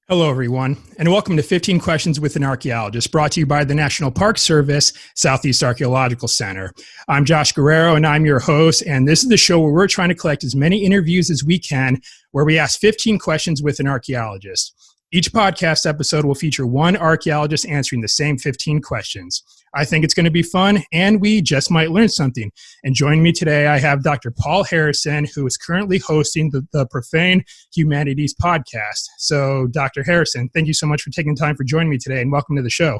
Hello, everyone, and welcome to 15 Questions with an Archaeologist, brought to you by the National Park Service Southeast Archaeological Center. I'm Josh Guerrero, and I'm your host, and this is the show where we're trying to collect as many interviews as we can, where we ask 15 questions with an archaeologist. Each podcast episode will feature one archaeologist answering the same 15 questions. I think it's going to be fun, and we just might learn something. And joining me today, I have Dr. Paul Harrison, who is currently hosting the Profane Humanities podcast. So, Dr. Harrison, thank you so much for taking time for joining me today, and welcome to the show.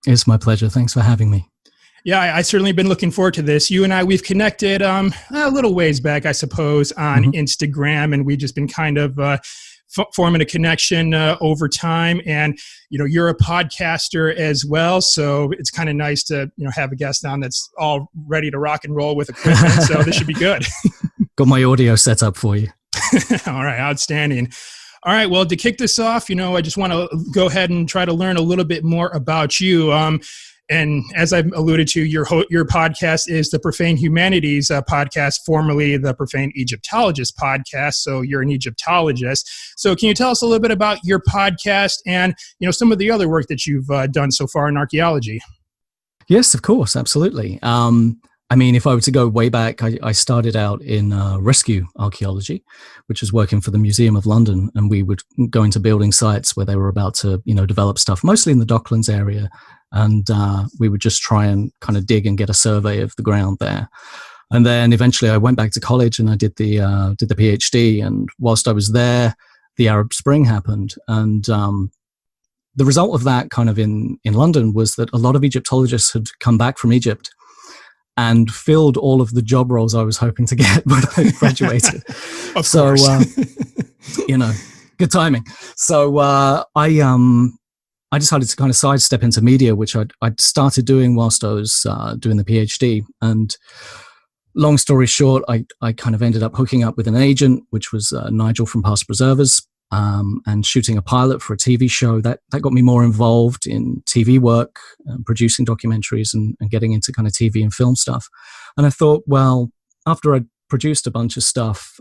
It's my pleasure. Thanks for having me. Yeah, I certainly been looking forward to this. You and I, we've connected a little ways back, I suppose, on Instagram, and we've just been kind of forming a connection over time. And, you know, you're a podcaster as well. So it's kind of nice to, have a guest on that's all ready to rock and roll with equipment. So this should be good. Got my audio set up for you. All right. Outstanding. All right. Well, to kick this off, I just want to go ahead and try to learn a little bit more about you. And as I've alluded to, your podcast is the Profane Humanities podcast, formerly the Profane Egyptologist podcast. So you're an Egyptologist. So can you tell us a little bit about your podcast and, some of the other work that you've done so far in archaeology? Yes, of course. Absolutely. If I were to go way back, I started out in rescue archaeology, which was working for the Museum of London. And we would go into building sites where they were about to, develop stuff, mostly in the Docklands area. And we would just try and kind of dig and get a survey of the ground there. And then eventually I went back to college and I did the PhD. And whilst I was there, the Arab Spring happened. And the result of that kind of in London was that a lot of Egyptologists had come back from Egypt and filled all of the job roles I was hoping to get when I graduated. Of course. Good timing. So I decided to kind of sidestep into media, which I'd started doing whilst I was doing the PhD. And long story short, I kind of ended up hooking up with an agent, which was Nigel from Past Preservers, and shooting a pilot for a TV show. That got me more involved in TV work, producing documentaries and getting into kind of TV and film stuff. And I thought, well, after I'd produced a bunch of stuff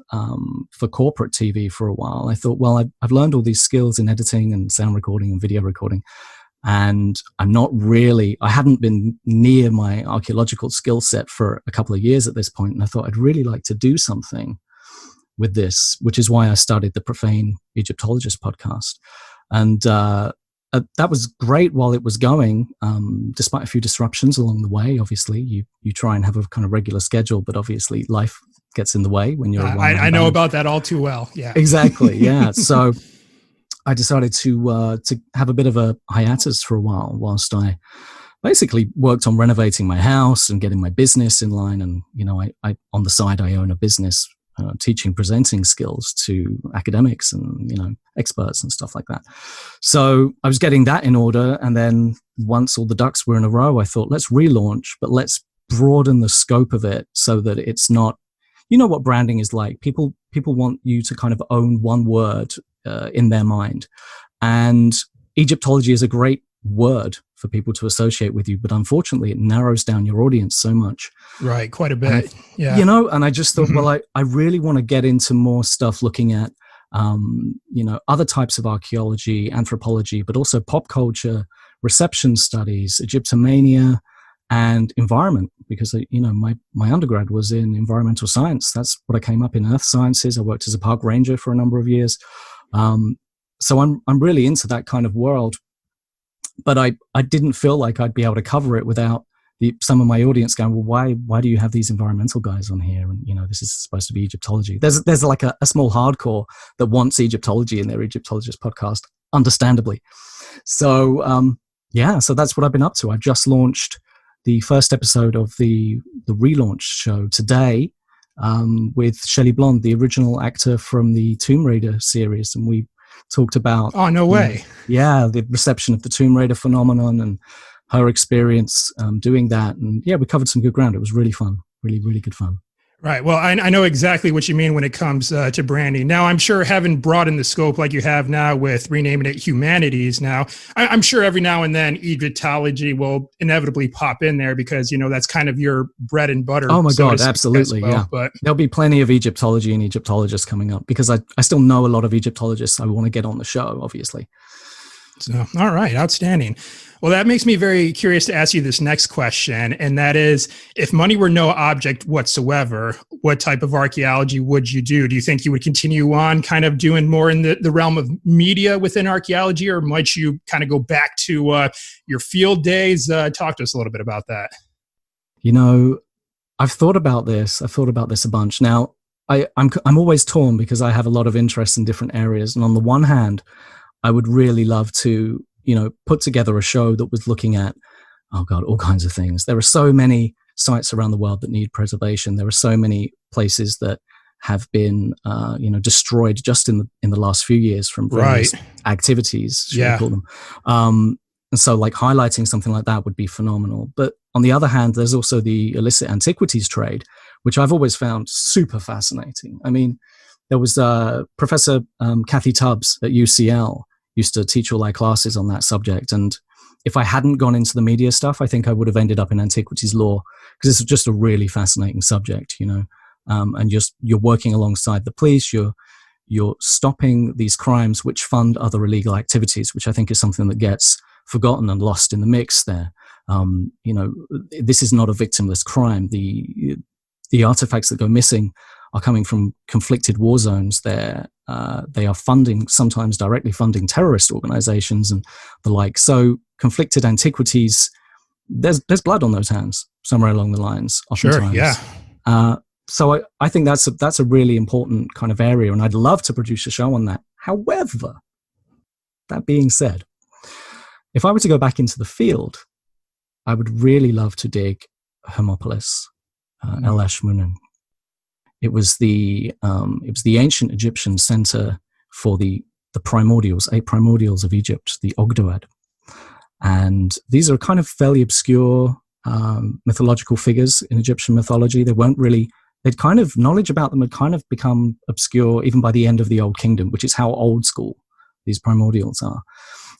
for corporate TV for a while, I thought, well, I've learned all these skills in editing and sound recording and video recording, and I hadn't been near my archaeological skill set for a couple of years at this point, and I thought I'd really like to do something with this, which is why I started the Profane Egyptologist podcast. And that was great while it was going, despite a few disruptions along the way. Obviously, you try and have a kind of regular schedule, but obviously life gets in the way when you're I know about that all too well. Yeah, exactly. Yeah. So I decided to have a bit of a hiatus for a while whilst I basically worked on renovating my house and getting my business in line. And, I on the side, I own a business teaching presenting skills to academics and, experts and stuff like that. So I was getting that in order. And then once all the ducks were in a row, I thought, let's relaunch, but let's broaden the scope of it so that it's not, what branding is like. People want you to kind of own one word in their mind. And Egyptology is a great word for people to associate with you, but unfortunately it narrows down your audience so much. Right, quite a bit. Yeah. And I just thought, well, I really want to get into more stuff looking at, other types of archaeology, anthropology, but also pop culture, reception studies, Egyptomania, and environment, because, my undergrad was in environmental science. That's what I came up in, earth sciences. I worked as a park ranger for a number of years. So I'm really into that kind of world. But I didn't feel like I'd be able to cover it without some of my audience going, well, why do you have these environmental guys on here? And, this is supposed to be Egyptology. There's like a small hardcore that wants Egyptology in their Egyptologist podcast, understandably. So, so that's what I've been up to. I've just launched the first episode of the relaunch show today with Shelley Blond, the original actor from the Tomb Raider series. And we talked about... Oh, no way. The reception of the Tomb Raider phenomenon and her experience doing that. And we covered some good ground. It was really fun. Really, really good fun. Right. Well, I know exactly what you mean when it comes to branding. Now, I'm sure having broadened the scope like you have now with renaming it Humanities now, I'm sure every now and then Egyptology will inevitably pop in there because, that's kind of your bread and butter. Oh my so God, absolutely. well. Yeah. But there'll be plenty of Egyptology and Egyptologists coming up because I still know a lot of Egyptologists. I want to get on the show, obviously. So, all right, outstanding. Well, that makes me very curious to ask you this next question, and that is, if money were no object whatsoever, what type of archaeology would you do? Do you think you would continue on kind of doing more in the realm of media within archaeology, or might you kind of go back to your field days? Talk to us a little bit about that. I've thought about this. I've thought about this a bunch. Now, I'm always torn because I have a lot of interest in different areas. And on the one hand, I would really love to, put together a show that was looking at, oh God, all kinds of things. There are so many sites around the world that need preservation. There are so many places that have been, destroyed just in the last few years from various activities, should we call them. And so like highlighting something like that would be phenomenal. But on the other hand, there's also the illicit antiquities trade, which I've always found super fascinating. I mean, there was Professor Kathy Tubbs at UCL used to teach all our classes on that subject. And if I hadn't gone into the media stuff, I think I would have ended up in antiquities law because it's just a really fascinating subject, and you're working alongside the police. You're stopping these crimes which fund other illegal activities, which I think is something that gets forgotten and lost in the mix there. This is not a victimless crime. The artifacts that go missing are coming from conflicted war zones. They are sometimes directly funding terrorist organizations and the like. So conflicted antiquities, there's blood on those hands somewhere along the lines. Oftentimes. Sure, yeah. So I think that's a really important kind of area, and I'd love to produce a show on that. However, that being said, if I were to go back into the field, I would really love to dig Hermopolis, El Ashmunun. It was the ancient Egyptian center for the primordials, 8 primordials of Egypt, the Ogdoad. And these are kind of fairly obscure mythological figures in Egyptian mythology. They'd kind of, knowledge about them had kind of become obscure even by the end of the Old Kingdom, which is how old school these primordials are.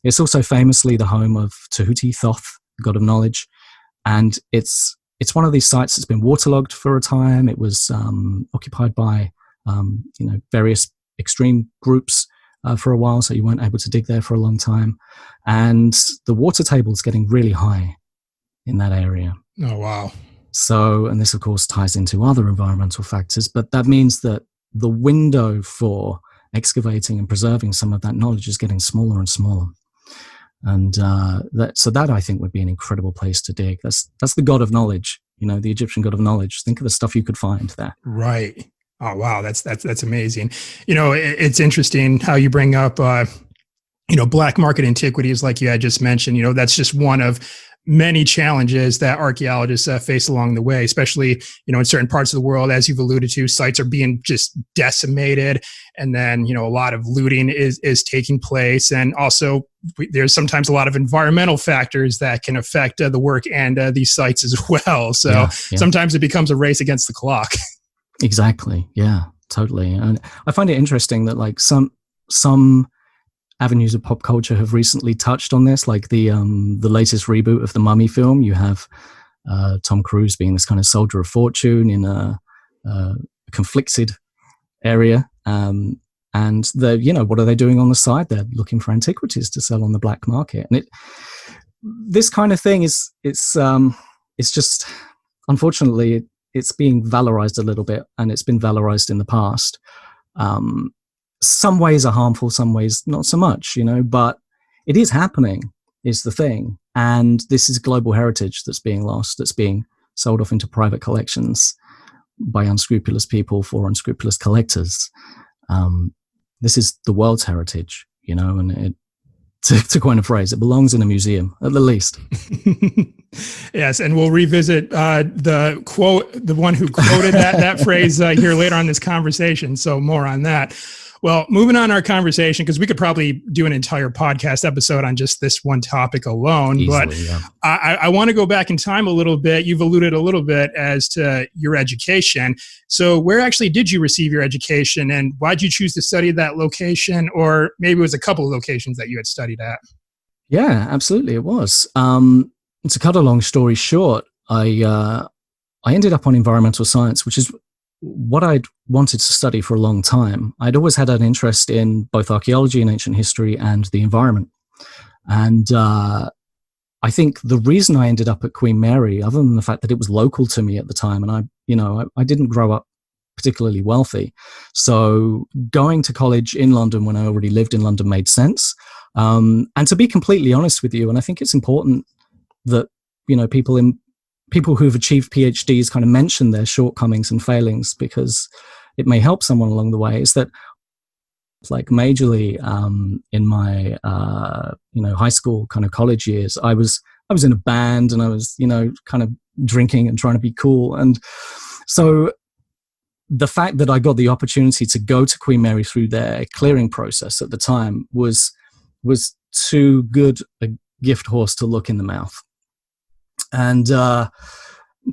It's also famously the home of Tahuti, Thoth, the god of knowledge. And it's one of these sites that's been waterlogged for a time. It was occupied by, various extreme groups for a while, so you weren't able to dig there for a long time. And the water table is getting really high in that area. Oh, wow. So, and this, of course, ties into other environmental factors, but that means that the window for excavating and preserving some of that knowledge is getting smaller and smaller. And that I think would be an incredible place to dig. That's the god of knowledge, the Egyptian god of knowledge. Think of the stuff you could find there. Right. Oh, wow. That's amazing. It's interesting how you bring up, black market antiquities, like you had just mentioned. That's just one of many challenges that archaeologists face along the way, especially, in certain parts of the world, as you've alluded to, sites are being just decimated. And then, a lot of looting is taking place. And also there's sometimes a lot of environmental factors that can affect the work and these sites as well. So sometimes it becomes a race against the clock. Exactly. Yeah, totally. And I find it interesting that like some avenues of pop culture have recently touched on this, like the latest reboot of the Mummy film. You have Tom Cruise being this kind of soldier of fortune in a conflicted area, and what are they doing on the side? They're looking for antiquities to sell on the black market, and this kind of thing it's just, unfortunately, it's being valorized a little bit, and it's been valorized in the past. Some ways are harmful, some ways not so much, but it is happening, is the thing. And this is global heritage that's being lost, that's being sold off into private collections by unscrupulous people for unscrupulous collectors. This is the world's heritage, and to coin a phrase, it belongs in a museum, at the least. Yes, and we'll revisit the one who quoted that phrase here later on in this conversation. So more on that. Well, moving on our conversation, because we could probably do an entire podcast episode on just this one topic alone. Easily, but yeah. I want to go back in time a little bit. You've alluded a little bit as to your education. So where actually did you receive your education, and why did you choose to study that location? Or maybe it was a couple of locations that you had studied at. Yeah, absolutely. It was. To cut a long story short, I ended up on environmental science, which is what I'd wanted to study for a long time. I'd always had an interest in both archaeology and ancient history and the environment. And I think the reason I ended up at Queen Mary, other than the fact that it was local to me at the time, and I didn't grow up particularly wealthy. So going to college in London when I already lived in London made sense. And to be completely honest with you, and I think it's important that, people who've achieved PhDs kind of mention their shortcomings and failings, because it may help someone along the way, is that like majorly in my high school kind of college years, I was in a band, and I was kind of drinking and trying to be cool. And so the fact that I got the opportunity to go to Queen Mary through their clearing process at the time was too good a gift horse to look in the mouth. And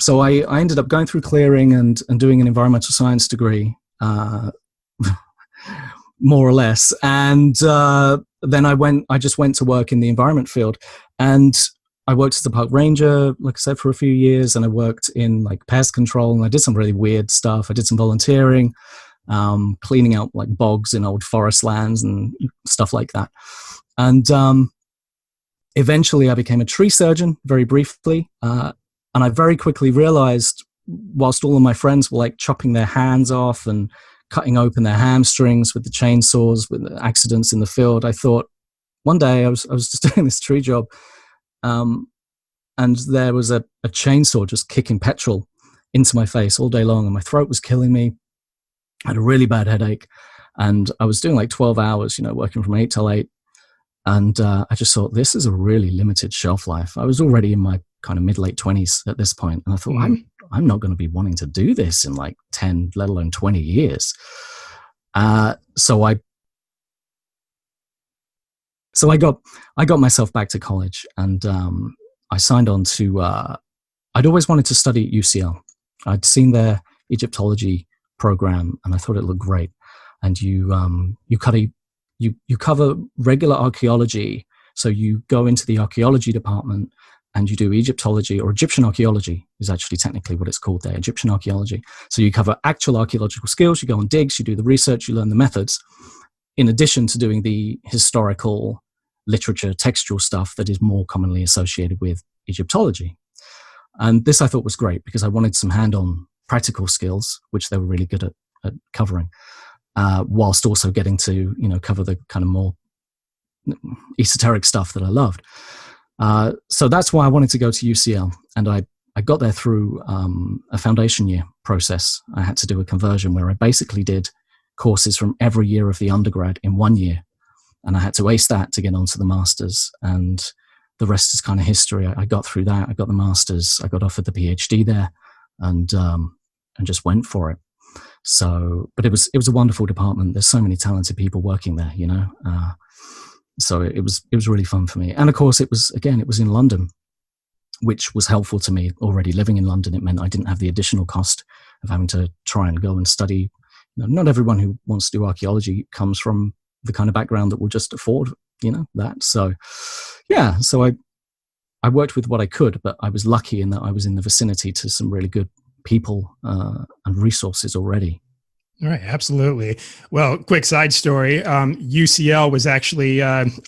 so I ended up going through clearing and doing an environmental science degree, more or less. And then I just went to work in the environment field. And I worked as a park ranger, like I said, for a few years. And I worked in like pest control, and I did some really weird stuff. I did some volunteering, cleaning out like bogs in old forest lands and stuff like that. And eventually I became a tree surgeon very briefly. And I very quickly realized, whilst all of my friends were like chopping their hands off and cutting open their hamstrings with the chainsaws, with the accidents in the field, I thought one day I was just doing this tree job, and there was a chainsaw just kicking petrol into my face all day long, and my throat was killing me. I had a really bad headache, and I was doing like 12 hours, working from 8 till 8. And I just thought, this is a really limited shelf life. I was already in my kind of mid-late 20s at this point, and I thought, I'm not going to be wanting to do this in like 10, let alone 20 years. So I got myself back to college, and I signed on to. I'd always wanted to study at UCL. I'd seen their Egyptology program, and I thought it looked great. And you cover regular archaeology. So you go into the archaeology department and you do Egyptology, or Egyptian archaeology is actually technically what it's called there, Egyptian archaeology. So you cover actual archaeological skills, you go on digs, you do the research, you learn the methods, in addition to doing the historical literature, textual stuff that is more commonly associated with Egyptology. And this I thought was great because I wanted some hand-on practical skills, which they were really good at covering. Whilst also getting to, cover the kind of more esoteric stuff that I loved. So that's why I wanted to go to UCL. And I got there through a foundation year process. I had to do a conversion where I basically did courses from every year of the undergrad in 1 year. And I had to ace that to get onto the master's. And the rest is kind of history. I got through that. I got the master's. I got offered the PhD there, and just went for it. So, but it was a wonderful department. There's so many talented people working there, so it was really fun for me. And of course, it was in London, which was helpful to me. Already living in London, it meant I didn't have the additional cost of having to try and go and study. Not everyone who wants to do archaeology comes from the kind of background that will just afford, that. So, yeah. So I worked with what I could, but I was lucky in that I was in the vicinity to some really good people and resources already. All right, absolutely. Well, quick side story. UCL was actually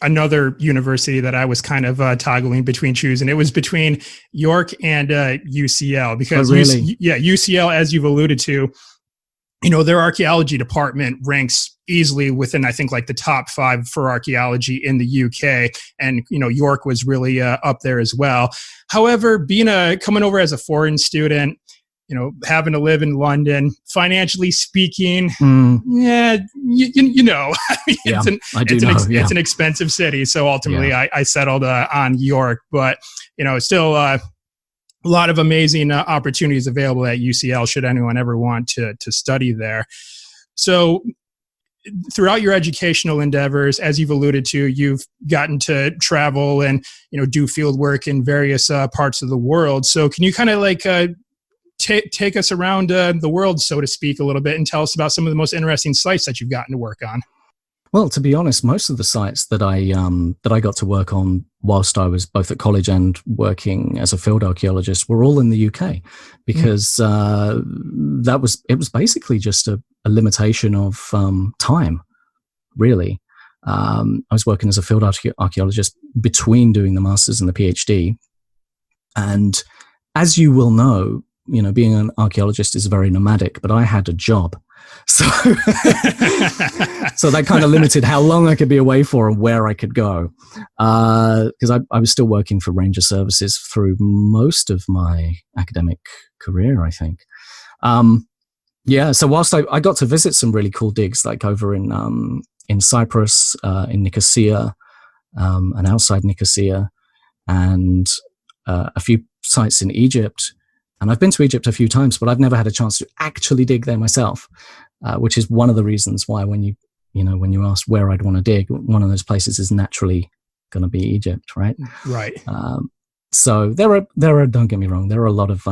another university that I was kind of toggling between choosing. It was between York and UCL because UCL, as you've alluded to, their archaeology department ranks easily within, I think, like the top 5 for archaeology in the UK. And, York was really up there as well. However, coming over as a foreign student, having to live in London, financially speaking, it's an expensive city. So ultimately I settled on York, but, still a lot of amazing opportunities available at UCL should anyone ever want to study there. So throughout your educational endeavors, as you've alluded to, you've gotten to travel and, do field work in various parts of the world. So can you kind of like take us around the world, so to speak, a little bit and tell us about some of the most interesting sites that you've gotten to work on? Well, to be honest, most of the sites that I got to work on whilst I was both at college and working as a field archaeologist were all in the UK, because it was basically just a limitation of time, really. I was working as a field archaeologist between doing the master's and the PhD, and as you will know, being an archaeologist is very nomadic, but I had a job. So, so that kind of limited how long I could be away for and where I could go. Because I was still working for Ranger Services through most of my academic career, I think. So whilst I got to visit some really cool digs, like over in Cyprus, in Nicosia, and outside Nicosia, and a few sites in Egypt. And I've been to Egypt a few times, but I've never had a chance to actually dig there myself, which is one of the reasons why when you asked where I'd want to dig, one of those places is naturally going to be Egypt, right? Right. So there are, don't get me wrong, there are a lot of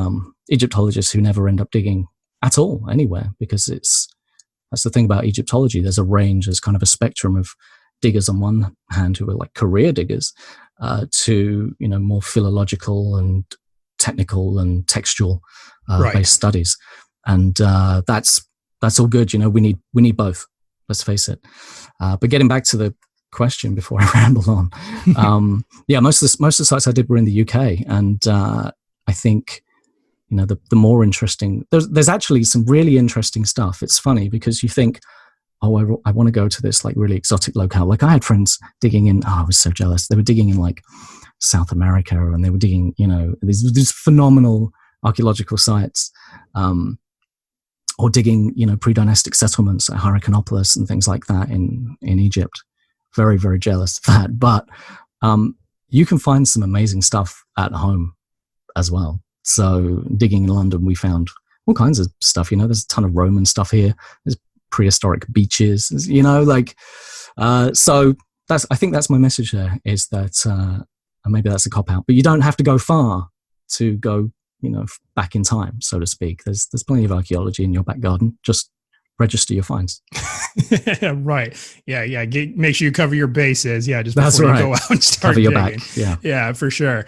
Egyptologists who never end up digging at all anywhere, because that's the thing about Egyptology. There's a range, there's kind of a spectrum of diggers on one hand who are like career diggers, to more philological and technical and textual based studies, and that's all good. We need both. Let's face it. But getting back to the question before I ramble on, most of the sites I did were in the UK, and I think the more interesting. There's actually some really interesting stuff. It's funny because you think, oh, I want to go to this like really exotic locale. Like I had friends digging in. Oh, I was so jealous. They were digging in like South America, and they were digging, these phenomenal archaeological sites, or digging, pre-dynastic settlements at Hyrcanopolis and things like that in Egypt. Very, very jealous of that. But you can find some amazing stuff at home as well. So digging in London, we found all kinds of stuff. There's a ton of Roman stuff here. There's prehistoric beaches, so I think that's my message there, is that and maybe that's a cop-out, but you don't have to go far to go, back in time, so to speak. There's plenty of archaeology in your back garden. Just register your finds. Right. Yeah. Make sure you cover your bases. Yeah. Just that's before right. you go out and start cover your digging. back. Yeah. Yeah, for sure.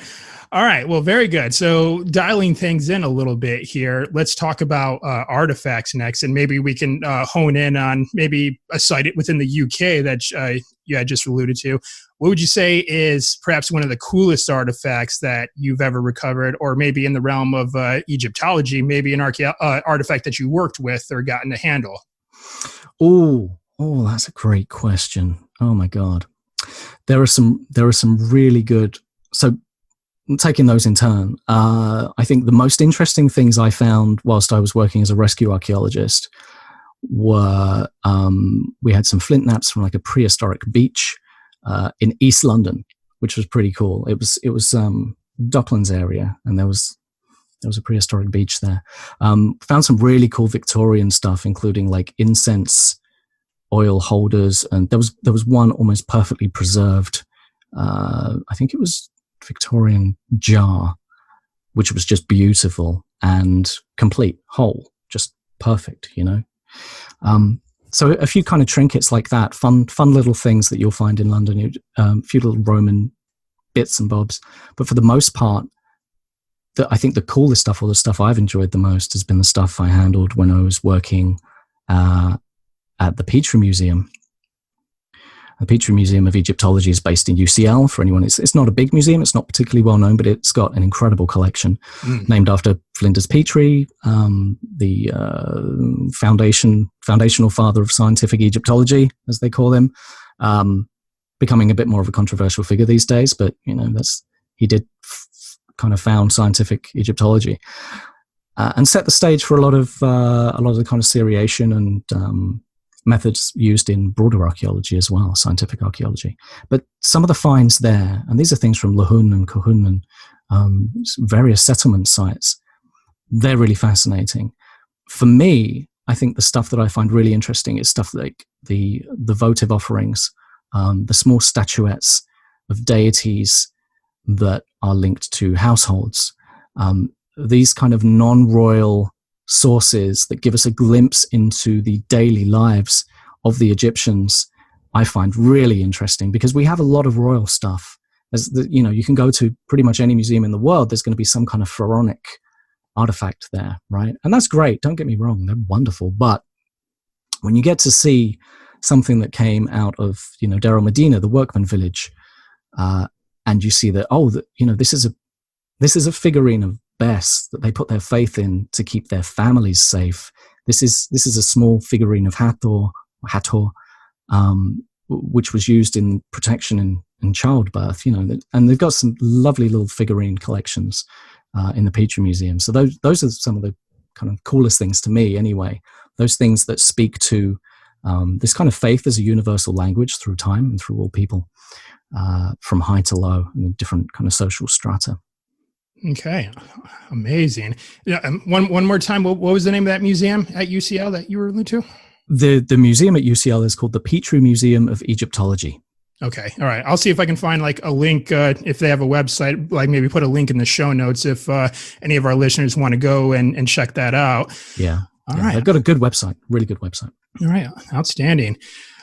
All right. Well, very good. So dialing things in a little bit here, let's talk about artifacts next. And maybe we can hone in on maybe a site within the UK that you had just alluded to. What would you say is perhaps one of the coolest artifacts that you've ever recovered, or maybe in the realm of Egyptology, maybe an artifact that you worked with or gotten to handle? Oh, that's a great question. Oh my God. There are some really good. So taking those in turn, I think the most interesting things I found whilst I was working as a rescue archaeologist were we had some flint knaps from like a prehistoric beach in East London, which was pretty cool. It was Docklands area, and there was a prehistoric beach there. Found some really cool Victorian stuff, including like incense oil holders, and there was one almost perfectly preserved. I think it was Victorian jar, which was just beautiful and complete, whole, just perfect, So a few kind of trinkets like that, fun little things that you'll find in London, a few little Roman bits and bobs. But for the most part, I think the coolest stuff, or the stuff I've enjoyed the most, has been the stuff I handled when I was working at the Petrie Museum. The Petrie Museum of Egyptology is based in UCL. For anyone, it's not a big museum. It's not particularly well known, but it's got an incredible collection named after Flinders Petrie, the foundational father of scientific Egyptology, as they call him, becoming a bit more of a controversial figure these days. But he did kind of found scientific Egyptology and set the stage for a lot of the kind of seriation and methods used in broader archaeology as well, scientific archaeology. But some of the finds there, and these are things from Lahun and Kohun and various settlement sites, they're really fascinating. For me, I think the stuff that I find really interesting is stuff like the votive offerings, the small statuettes of deities that are linked to households. These kind of non-royal sources that give us a glimpse into the daily lives of the Egyptians, I find really interesting, because we have a lot of royal stuff. You can go to pretty much any museum in the world, there's going to be some kind of pharaonic artifact there, right? And that's great, don't get me wrong, they're wonderful. But when you get to see something that came out of, Deir el-Medina, the workman village, and you see that, this is a figurine of Bes that they put their faith in to keep their families safe. This is a small figurine of Hathor, which was used in protection in childbirth, and they've got some lovely little figurine collections in the Petrie Museum. So those are some of the kind of coolest things to me anyway, those things that speak to this kind of faith as a universal language through time and through all people, from high to low and different kind of social strata. Okay, amazing. Yeah, one more time, what was the name of that museum at UCL that you were alluding to? The museum at UCL is called the Petrie Museum of Egyptology. Okay. All right. I'll see if I can find like a link, if they have a website, like maybe put a link in the show notes if any of our listeners want to go and check that out. Yeah. All right. They've got a good website, really good website. All right. Outstanding.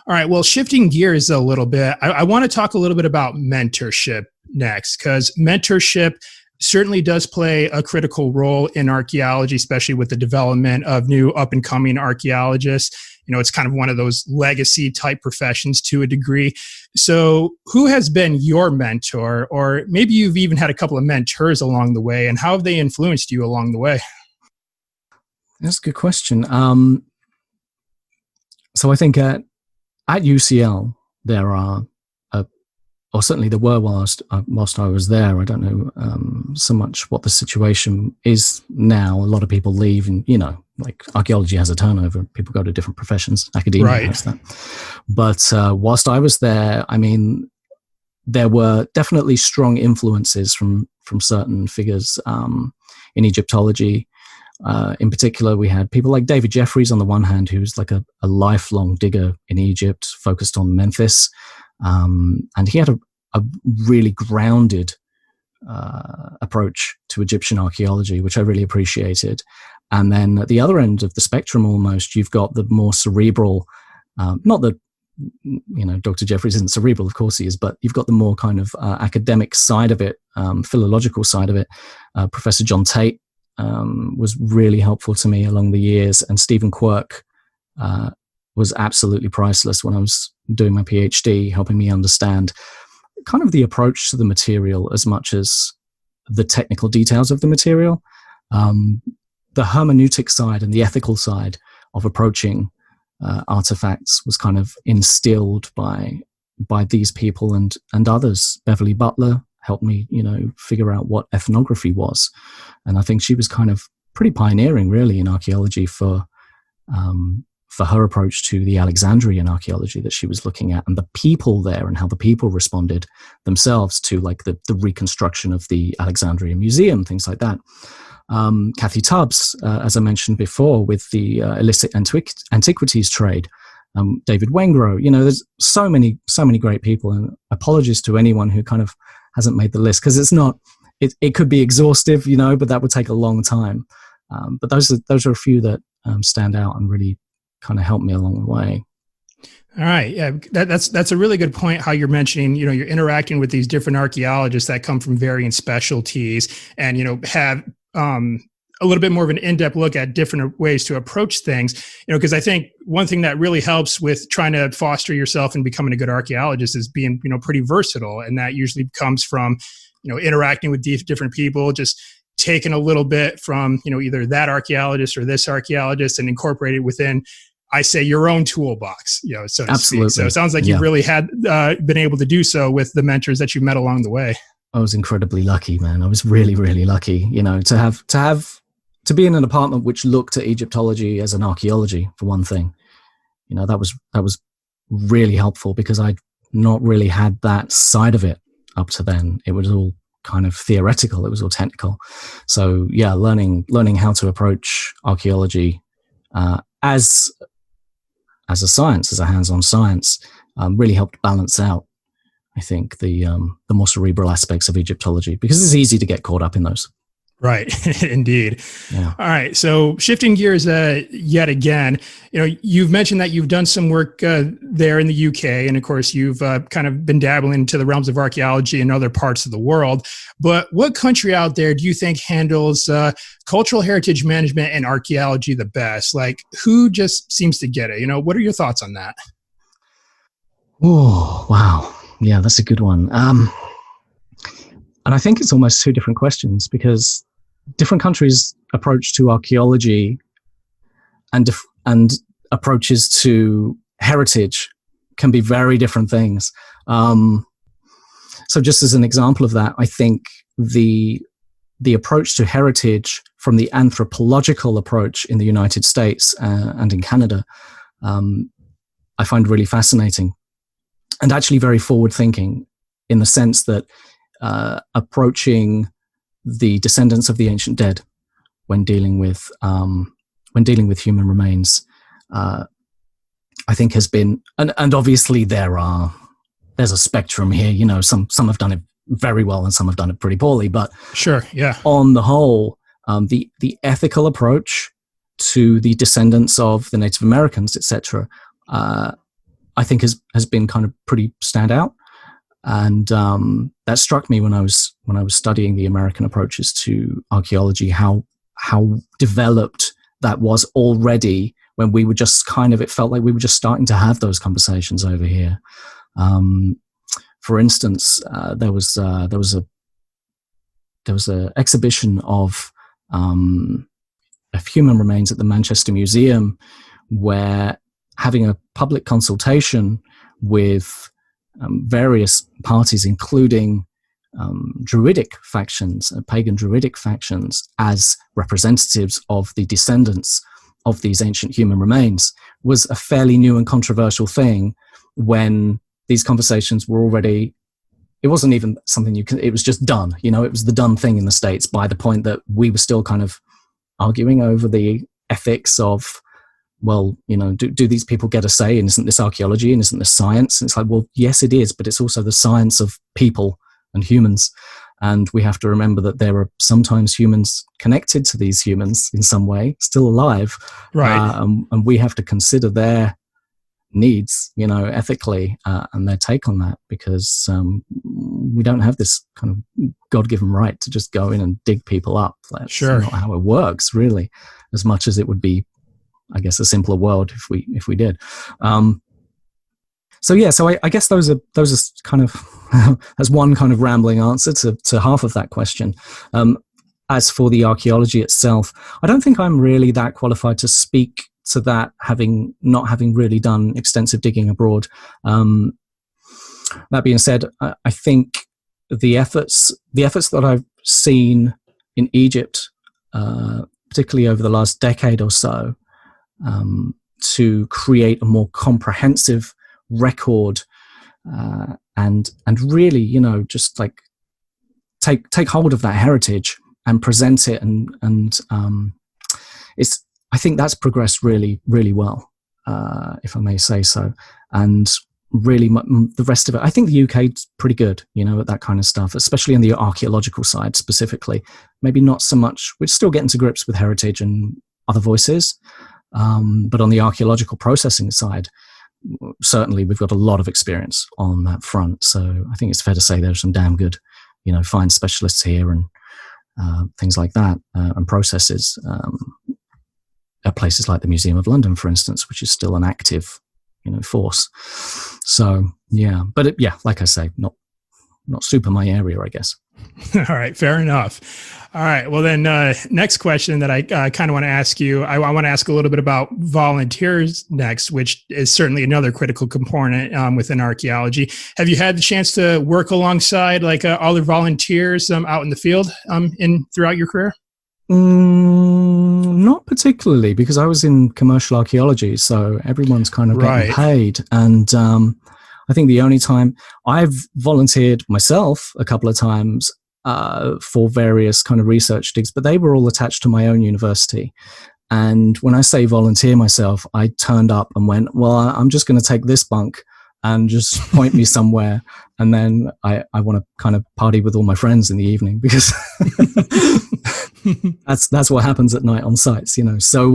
All right. Well, shifting gears a little bit, I want to talk a little bit about mentorship next, because mentorship certainly does play a critical role in archaeology, especially with the development of new up-and-coming archaeologists. It's kind of one of those legacy type professions to a degree. So who has been your mentor, or maybe you've even had a couple of mentors along the way, and how have they influenced you along the way? That's a good question. So I think at UCL, there are, or certainly there were whilst I was there. I don't know so much what the situation is now. A lot of people leave, and like archaeology has a turnover. People go to different professions. Academia has that. But whilst I was there, I mean, there were definitely strong influences from certain figures in Egyptology. In particular, we had people like David Jeffries on the one hand, who's like a lifelong digger in Egypt, focused on Memphis. And he had a really grounded approach to Egyptian archaeology, which I really appreciated. And then at the other end of the spectrum, almost, you've got the more cerebral, not that, Dr. Jeffries isn't cerebral, of course he is, but you've got the more kind of academic side of it, philological side of it. Professor John Tate was really helpful to me along the years, and Stephen Quirk was absolutely priceless when I was doing my PhD, helping me understand kind of the approach to the material as much as the technical details of the material. The hermeneutic side and the ethical side of approaching artifacts was kind of instilled by these people and others. Beverly Butler helped me, figure out what ethnography was. And I think she was kind of pretty pioneering, really, in archaeology for her approach to the Alexandrian archaeology that she was looking at, and the people there and how the people responded themselves to like the reconstruction of the Alexandrian Museum, things like that. Kathy Tubbs, as I mentioned before, with the illicit antiquities trade. David Wengro, there's so many great people, and apologies to anyone who kind of hasn't made the list, because it could be exhaustive, but that would take a long time. But those are a few that stand out and really kind of helped me along the way. All right. Yeah, that's a really good point, how you're mentioning, you're interacting with these different archaeologists that come from varying specialties and, have a little bit more of an in-depth look at different ways to approach things, because I think one thing that really helps with trying to foster yourself and becoming a good archaeologist is being, pretty versatile. And that usually comes from, interacting with different people, just taking a little bit from, either that archaeologist or this archaeologist and incorporate it within, I say, your own toolbox, so to Absolutely. speak. So it sounds like you really had been able to do so with the mentors that you met along the way. I was incredibly lucky, man. I was really, really lucky, to be in an apartment which looked at Egyptology as an archaeology, for one thing. That was really helpful, because I'd not really had that side of it up to then. It was all kind of theoretical. It was all technical. So yeah, learning how to approach archaeology as a science, as a hands-on science, really helped balance out, I think, the more cerebral aspects of Egyptology, because it's easy to get caught up in those. Right. Indeed. Yeah. All right. So shifting gears yet again, you've mentioned that you've done some work there in the UK. And of course, you've kind of been dabbling into the realms of archaeology in other parts of the world. But what country out there do you think handles cultural heritage management and archaeology the best? Like, who just seems to get it? What are your thoughts on that? Oh, wow. Yeah, that's a good one. And I think it's almost two different questions, because different countries' approach to archaeology and approaches to heritage can be very different things. So just as an example of that, I think the approach to heritage from the anthropological approach in the United States and in Canada, I find really fascinating and actually very forward-thinking, in the sense that approaching the descendants of the ancient dead when dealing with human remains, I think has been, and obviously there's a spectrum here. Some have done it very well and some have done it pretty poorly, but sure, yeah. On the whole, the ethical approach to the descendants of the Native Americans, etc., I think has been kind of pretty standout. And that struck me when I was studying the American approaches to archaeology, how developed that was already, when we were just it felt like we were just starting to have those conversations over here. For instance, there was a exhibition of human remains at the Manchester Museum, where having a public consultation with various parties, including Druidic factions, pagan Druidic factions, as representatives of the descendants of these ancient human remains, was a fairly new and controversial thing, when these conversations were already, it wasn't even something it was just done. It was the done thing in the States, by the point that we were still kind of arguing over the ethics of, well, do these people get a say? And isn't this archaeology? And isn't this science? And it's like, well, yes, it is, but it's also the science of people and humans. And we have to remember that there are sometimes humans connected to these humans in some way, still alive. Right. And we have to consider their needs, ethically, and their take on that, because we don't have this kind of God-given right to just go in and dig people up. That's sure. not how it works, really, as much as it would be, I guess, a simpler world if we did. So I guess those are kind of as one kind of rambling answer to half of that question. As for the archaeology itself, I don't think I'm really that qualified to speak to that, not having really done extensive digging abroad. That being said, I think the efforts that I've seen in Egypt, particularly over the last decade or so, to create a more comprehensive record, and really, just like take hold of that heritage and present it, and I think that's progressed really, really well, if I may say so. And really, the rest of it, I think the UK is pretty good, at that kind of stuff, especially on the archaeological side specifically. Maybe not so much. We're still getting to grips with heritage and other voices. But on the archaeological processing side, certainly we've got a lot of experience on that front. So I think it's fair to say there's some damn good, fine specialists here and things like that, and processes at places like the Museum of London, for instance, which is still an active, force. So yeah, but like I say, not super my area, I guess. All right, fair enough. All right, well then, next question that I kind of want to ask you, I want to ask a little bit about volunteers next, which is certainly another critical component within archaeology. Have you had the chance to work alongside other volunteers out in the field throughout your career? Not particularly, because I was in commercial archaeology, so everyone's kind of getting paid. And I think the only time I've volunteered myself a couple of times for various kind of research digs, but they were all attached to my own university. And when I say volunteer myself, I turned up and went, well, I'm just going to take this bunk and just point me somewhere. And then I want to kind of party with all my friends in the evening, because that's what happens at night on sites, you know. So,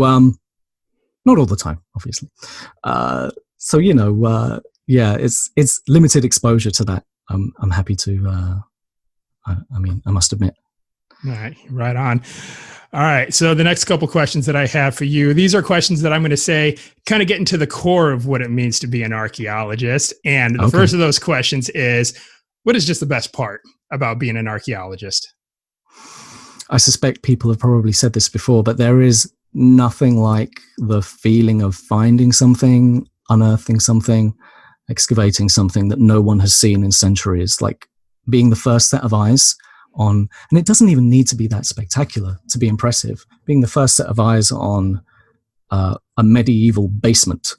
not all the time, obviously. So, you know, yeah, it's limited exposure to that. I'm happy to, I mean, I must admit. All right, right on. All right, so the next couple questions that I have for you, these are questions that I'm going to say kind of get into the core of what it means to be an archaeologist. And the first of those questions is, what is just the best part about being an archaeologist? I suspect people have probably said this before, but there is nothing like the feeling of finding something, unearthing something, excavating something that no one has seen in centuries, like being the first set of eyes on, and it doesn't even need to be that spectacular to be impressive, being the first set of eyes on a medieval basement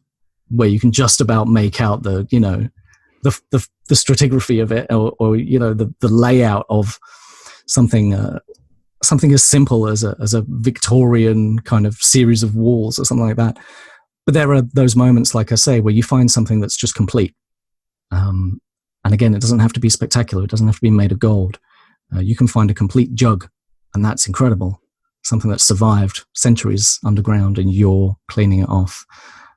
where you can just about make out the, you know, the stratigraphy of it, or you know, the layout of something as simple as a Victorian kind of series of walls or something like that. But there are those moments, like I say, where you find something that's just complete. And again, it doesn't have to be spectacular. It doesn't have to be made of gold. You can find a complete jug, and that's incredible. Something that's survived centuries underground, and you're cleaning it off.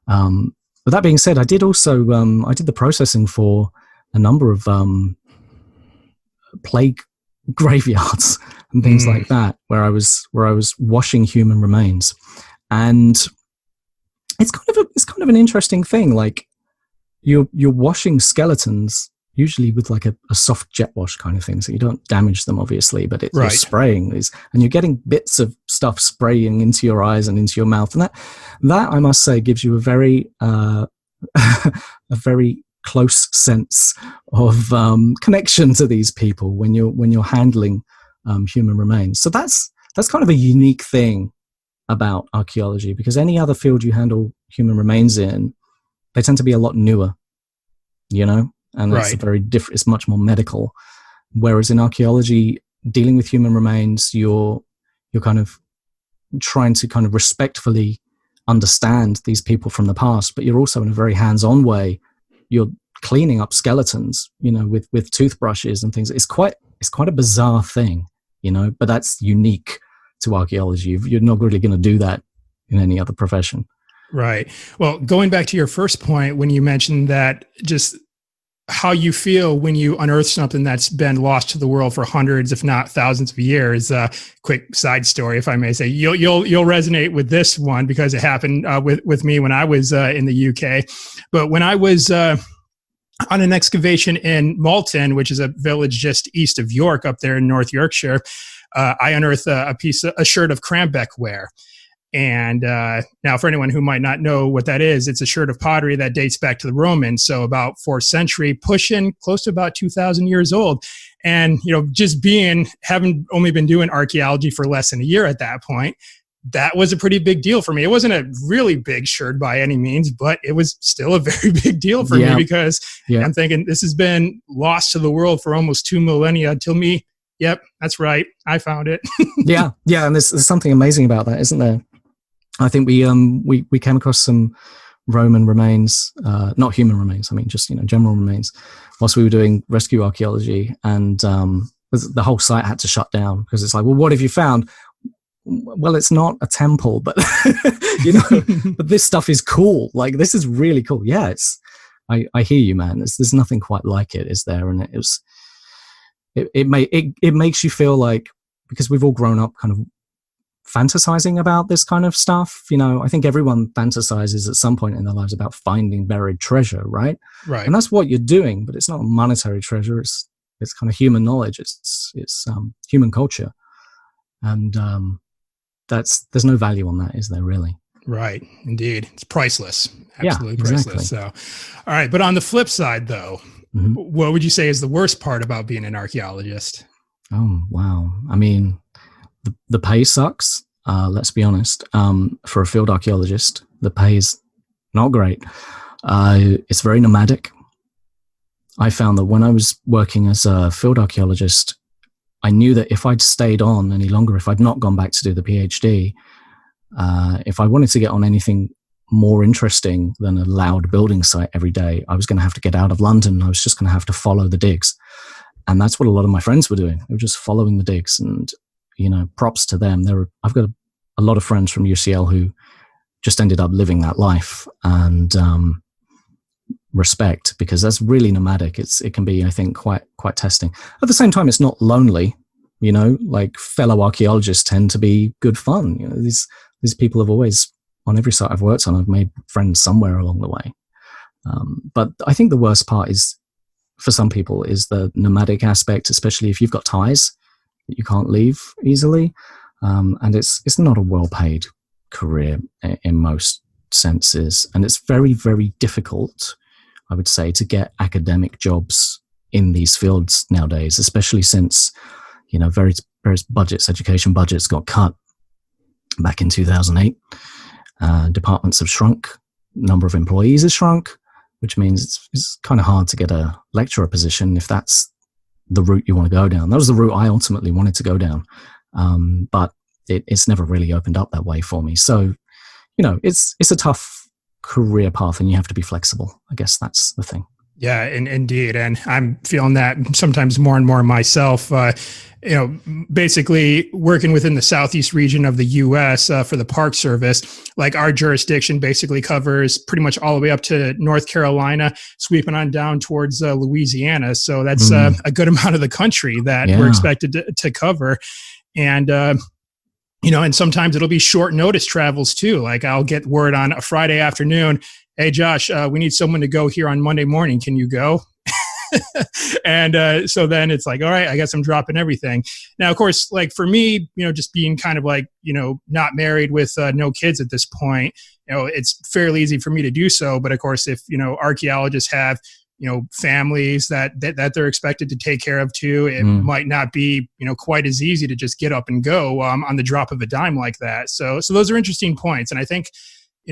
But that being said, I did also I did the processing for a number of plague graveyards and things like that, where I was washing human remains, and it's kind of an interesting thing. Like you're washing skeletons, usually with like a soft jet wash kind of thing, so you don't damage them, obviously, but you're spraying these, and you're getting bits of stuff spraying into your eyes and into your mouth, and that I must say gives you a very a very close sense of connection to these people when you're handling human remains. So that's kind of a unique thing about archaeology, because any other field you handle human remains in, they tend to be a lot newer, you know. And it's very different. It's much more medical. Whereas in archaeology, dealing with human remains, you're kind of trying to kind of respectfully understand these people from the past, but you're also in a very hands-on way. You're cleaning up skeletons, you know, with toothbrushes and things. It's quite a bizarre thing, you know. But that's unique to archaeology. You're not really going to do that in any other profession. Right. Well, going back to your first point, when you mentioned that, just how you feel when you unearth something that's been lost to the world for hundreds, if not thousands of years. Quick side story, if I may say, you'll resonate with this one, because it happened with me when I was in the UK. But when I was on an excavation in Malton, which is a village just east of York, up there in North Yorkshire, I unearthed a shirt of Crambeck ware. And now, for anyone who might not know what that is, it's a shirt of pottery that dates back to the Romans, so about 4th century, pushing close to about 2,000 years old. And, you know, just having only been doing archaeology for less than a year at that point, that was a pretty big deal for me. It wasn't a really big shirt by any means, but it was still a very big deal for me, because I'm thinking, this has been lost to the world for almost 2 millennia until me. Yep, that's right, I found it. yeah, and there's something amazing about that, isn't there? I think we came across some Roman remains, not human remains, I mean, just, you know, general remains, whilst we were doing rescue archaeology, and the whole site had to shut down, because it's like, well, what have you found? Well, it's not a temple, but you know, but this stuff is cool. Like, this is really cool. Yeah, I hear you, man. There's nothing quite like it, is there? And it makes you feel like, because we've all grown up kind of fantasizing about this kind of stuff, you know. I think everyone fantasizes at some point in their lives about finding buried treasure, right? And that's what you're doing, but it's not monetary treasure. It's kind of human knowledge. It's human culture, and there's no value on that, is there, really? Right, indeed. It's priceless. Absolutely priceless. So, all right, but on the flip side, though, what would you say is the worst part about being an archaeologist? Oh, wow. I mean, the pay sucks. Let's be honest. For a field archaeologist, the pay is not great. It's very nomadic. I found that when I was working as a field archaeologist, I knew that if I'd stayed on any longer, if I'd not gone back to do the PhD, If I wanted to get on anything more interesting than a loud building site every day, I was going to have to get out of London. I was just going to have to follow the digs. And that's what a lot of my friends were doing. They were just following the digs, and, props to them. I've got a lot of friends from UCL who just ended up living that life, and respect, because that's really nomadic. It can be, I think, quite testing. At the same time, it's not lonely. Like fellow archaeologists tend to be good fun. These people have always, on every site I've worked on, I've made friends somewhere along the way. But I think the worst part is, for some people, is the nomadic aspect, especially if you've got ties that you can't leave easily. And it's not a well-paid career in most senses. And it's very, very difficult, I would say, to get academic jobs in these fields nowadays, especially since, various budgets, education budgets got cut back in 2008. Departments have shrunk. Number of employees has shrunk, which means it's kind of hard to get a lecturer position if that's the route you want to go down. That was the route I ultimately wanted to go down. But it's never really opened up that way for me. So, it's a tough career path, and you have to be flexible. I guess that's the thing. Yeah, indeed. And I'm feeling that sometimes more and more myself. Basically working within the southeast region of the U.S. For the Park Service, like our jurisdiction basically covers pretty much all the way up to North Carolina, sweeping on down towards Louisiana. So that's a good amount of the country that we're expected to cover. And, and sometimes it'll be short notice travels too. Like I'll get word on a Friday afternoon, hey, Josh, we need someone to go here on Monday morning. Can you go? And so then it's like, all right, I guess I'm dropping everything. Now, of course, like for me, just being kind of like, not married with no kids at this point, it's fairly easy for me to do so. But of course, if, archaeologists have, families that they're expected to take care of too, it might not be, quite as easy to just get up and go on the drop of a dime like that. So those are interesting points. And I think,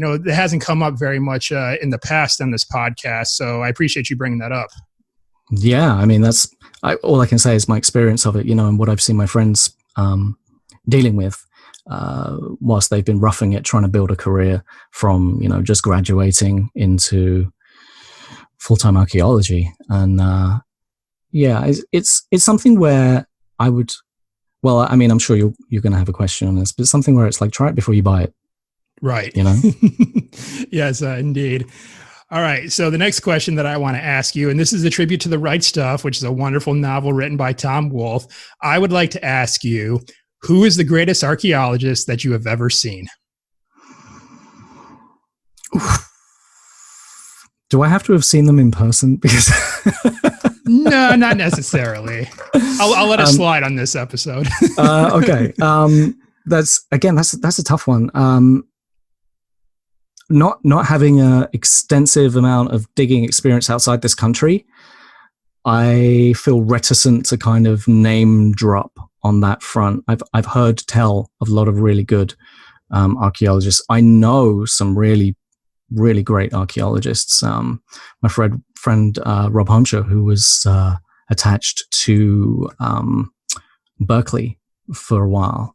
it hasn't come up very much in the past on this podcast. So I appreciate you bringing that up. Yeah, I mean, all I can say is my experience of it, and what I've seen my friends dealing with whilst they've been roughing it, trying to build a career from, just graduating into full-time archaeology. And it's something where I would, well, I mean, I'm sure you're going to have a question on this, but it's something where it's like, try it before you buy it. Right. Yes, indeed. All right. So the next question that I want to ask you, and this is a tribute to The Right Stuff, which is a wonderful novel written by Tom Wolfe. I would like to ask you, who is the greatest archaeologist that you have ever seen? Do I have to have seen them in person? Because no, not necessarily. I'll let it slide on this episode. Okay. That's a tough one. Not having an extensive amount of digging experience outside this country, I feel reticent to kind of name drop on that front. I've heard tell of a lot of really good archaeologists. I know some really, really great archaeologists. My friend Rob Honcho, who was attached to Berkeley for a while,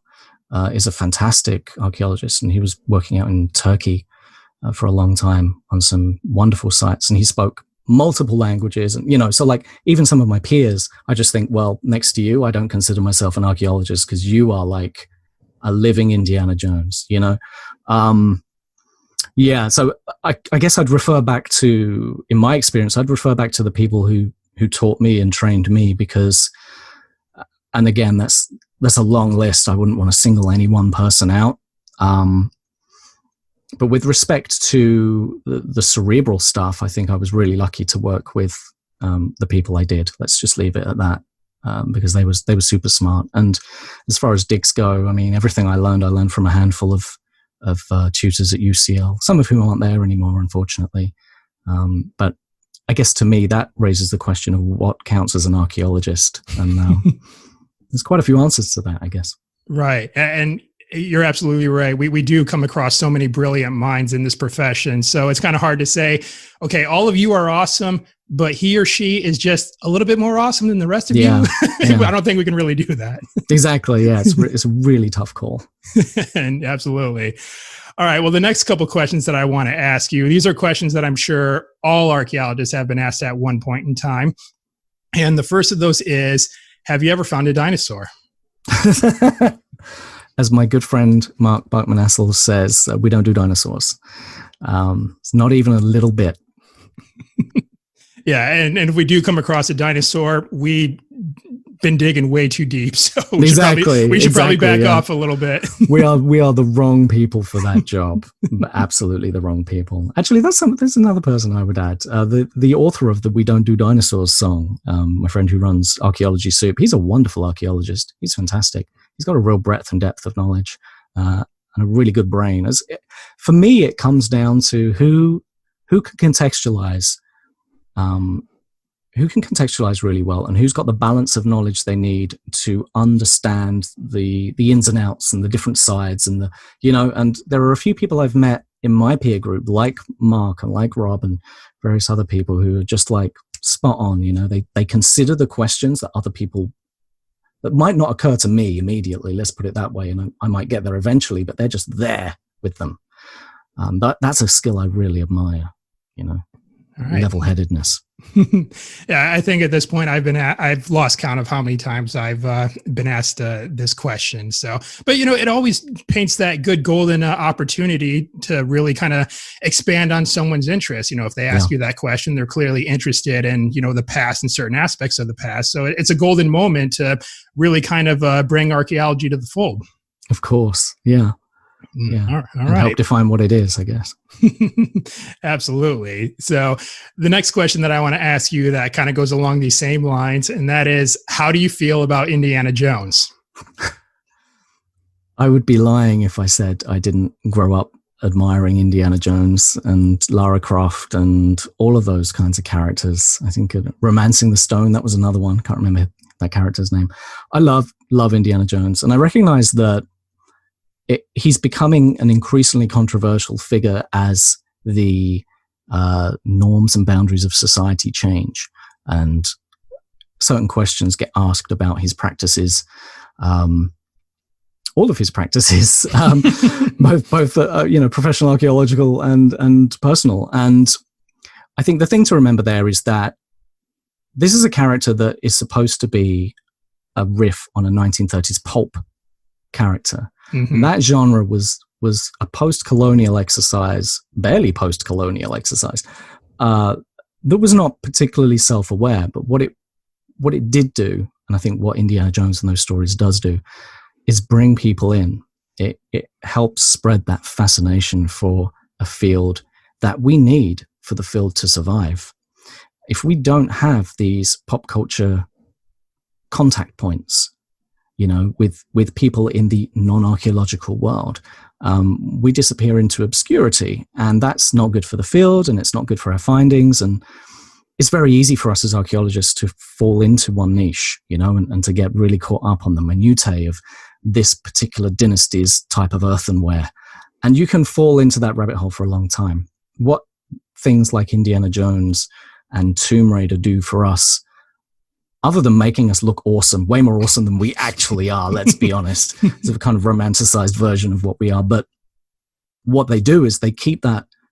is a fantastic archaeologist, and he was working out in Turkey for a long time on some wonderful sites, and he spoke multiple languages. And so like even some of my peers, I just think, well, next to you, I don't consider myself an archaeologist because you are like a living Indiana Jones. So I guess I'd refer back to, in my experience, I'd refer back to the people who taught me and trained me, because, and again, that's a long list. I wouldn't want to single any one person out. But with respect to the cerebral stuff, I think I was really lucky to work with the people I did. Let's just leave it at that, because they were super smart. And as far as digs go, I mean, everything I learned from a handful of tutors at UCL, some of whom aren't there anymore, unfortunately. But I guess to me, that raises the question of what counts as an archaeologist. And there's quite a few answers to that, I guess. Right. And You're absolutely right. We do come across so many brilliant minds in this profession. So it's kind of hard to say, okay, all of you are awesome, but he or she is just a little bit more awesome than the rest of you. Yeah. I don't think we can really do that. Exactly. Yeah. It's a really tough call. And absolutely. All right. Well, the next couple questions that I want to ask you, these are questions that I'm sure all archaeologists have been asked at one point in time. And the first of those is, have you ever found a dinosaur? As my good friend Mark Buckman-Essel says, we don't do dinosaurs. It's not even a little bit. Yeah, and if we do come across a dinosaur, we've been digging way too deep. So we should probably back off a little bit. we are the wrong people for that job. Absolutely the wrong people. Actually, there's another person I would add. The author of the "We Don't Do Dinosaurs" song, my friend who runs Archaeology Soup. He's a wonderful archaeologist. He's fantastic. He's got a real breadth and depth of knowledge and a really good brain. For me, it comes down to who can contextualize. Who can contextualize really well, and who's got the balance of knowledge they need to understand the ins and outs and the different sides, and and there are a few people I've met in my peer group, like Mark and like Rob and various other people, who are just like spot on. They consider the questions that other people that might not occur to me immediately. Let's put it that way, and I might get there eventually, but they're just there with them. That's a skill I really admire. Right. Level-headedness. Yeah, I think at this point I've lost count of how many times I've been asked this question. So, but it always paints that good golden opportunity to really kind of expand on someone's interest. If they ask you that question, they're clearly interested in the past and certain aspects of the past. So it's a golden moment to really kind of bring archaeology to the fold. Of course, yeah. Yeah, all and right. Help define what it is, I guess. Absolutely. So the next question that I want to ask you that kind of goes along these same lines, and that is, how do you feel about Indiana Jones? I would be lying if I said I didn't grow up admiring Indiana Jones and Lara Croft and all of those kinds of characters. I think Romancing the Stone, that was another one. Can't remember that character's name. I love Indiana Jones, and I recognize that he's becoming an increasingly controversial figure as the norms and boundaries of society change, and certain questions get asked about his practices, all of his practices, both professional, archaeological, and personal. And I think the thing to remember there is that this is a character that is supposed to be a riff on a 1930s pulp character. Mm-hmm. And that genre was a post-colonial exercise, barely post-colonial exercise, that was not particularly self-aware. But what it did do, and I think what Indiana Jones and those stories does do, is bring people in. It helps spread that fascination for a field that we need for the field to survive. If we don't have these pop culture contact points, with people in the non-archaeological world, we disappear into obscurity, and that's not good for the field, and it's not good for our findings. And it's very easy for us as archaeologists to fall into one niche, and to get really caught up on the minutiae of this particular dynasty's type of earthenware. And you can fall into that rabbit hole for a long time. What things like Indiana Jones and Tomb Raider do for us, other than making us look awesome, way more awesome than we actually are, let's be honest. It's a kind of romanticized version of what we are. But what they do is they